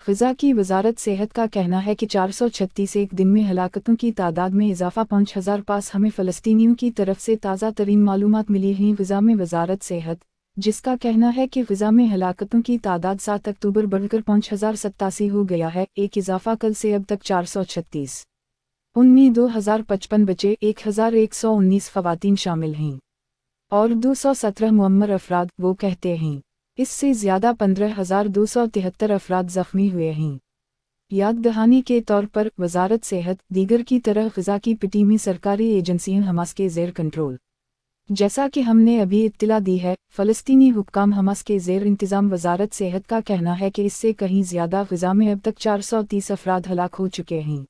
फ़िज़ा की वज़ारत सेहत का कहना है कि 436 एक दिन में हलाकतों की तादाद में इजाफा 5000 पास हमें फ़लस्तीनियों की तरफ से ताज़ा तरीन मालूमात मिली हैं। फ़िज़ा में वज़ारत सेहत, जिसका कहना है कि फ़िज़ा में हलाकतों की तादाद 7 अक्टूबर बढ़कर 5087 हो गया है, एक इजाफा कल से अब तक 436। उनमें 2055 बच्चे, 1119 ख़वातीन शामिल हैं और 217 मुअम्मर अफराद, वो कहते हैं। इससे ज़्यादा 15,273 अफराद ज़ख्मी हुए हैं। याद दहानी के तौर पर वज़ारत सेहत दीगर की तरह ग़िज़ा की पिटी में सरकारी एजेंसियां हमास के ज़ेर कंट्रोल। जैसा कि हमने अभी इत्तला दी है, फ़लस्तीनी हुक्काम हमास के ज़ेर इंतज़ाम। वज़ारत सेहत का कहना है कि इससे कहीं ज़्यादा ग़िज़ा में अब तक 430 अफराद हलाक हो चुके हैं।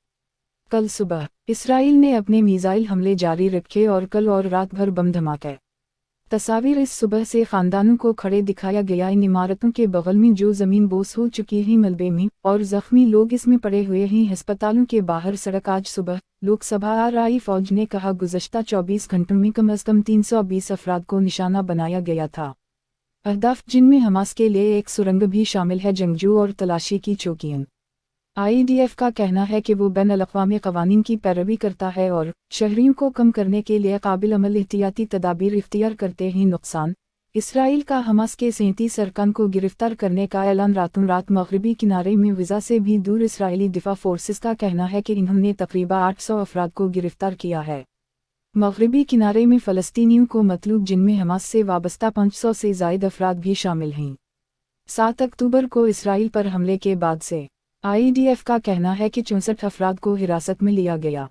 कल सुबह इसराइल ने अपने मीज़ाइल हमले जारी रखे और कल और रात भर बम धमाके। तस्वीर इस सुबह से ख़ानदानों को खड़े दिखाया गया। इन इमारतों के बगल में जो ज़मीन बोस हो चुकी है मलबे में, और ज़ख्मी लोग इसमें पड़े हुए हैं। अस्पतालों के बाहर सड़क। आज सुबह लोकसभा आरआई फ़ौज ने कहा गुज़श्ता 24 घंटों में कम अज़ कम 320 अफराद को निशाना बनाया गया था। अहदाफ जिनमें हमास के लिए एक सुरंग भी शामिल है, जंगजू और तलाशी की चौकियां। IDF का कहना है कि वो बैन-अल-अक़वामी क़वानीन की पैरवी करता है और शहरियों को कम करने के लिए काबिल अमल एहतियाती तदाबीर इख्तियार करते हैं। नुकसान इसराइल का हमास के 37 अरकान को गिरफ्तार करने का ऐलान। रातों रात मग़रिबी किनारे में ग़िज़ा से भी दूर इसराइली दिफा फोर्सेस का कहना है कि इन्होंने तकरीबन 800 अफराद को गिरफ्तार किया है। मग़रिबी किनारे में फ़लस्तीनियों को मतलूब, जिनमें हमास से वाबस्ता 500 से ज़ायद अफराद भी शामिल हैं। 7 अक्टूबर को इसराइल पर हमले के बाद से IDF का कहना है कि 64 अफराद को हिरासत में लिया गया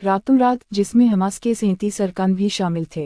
रातों रात, जिसमें हमास के 37 अरकान भी शामिल थे।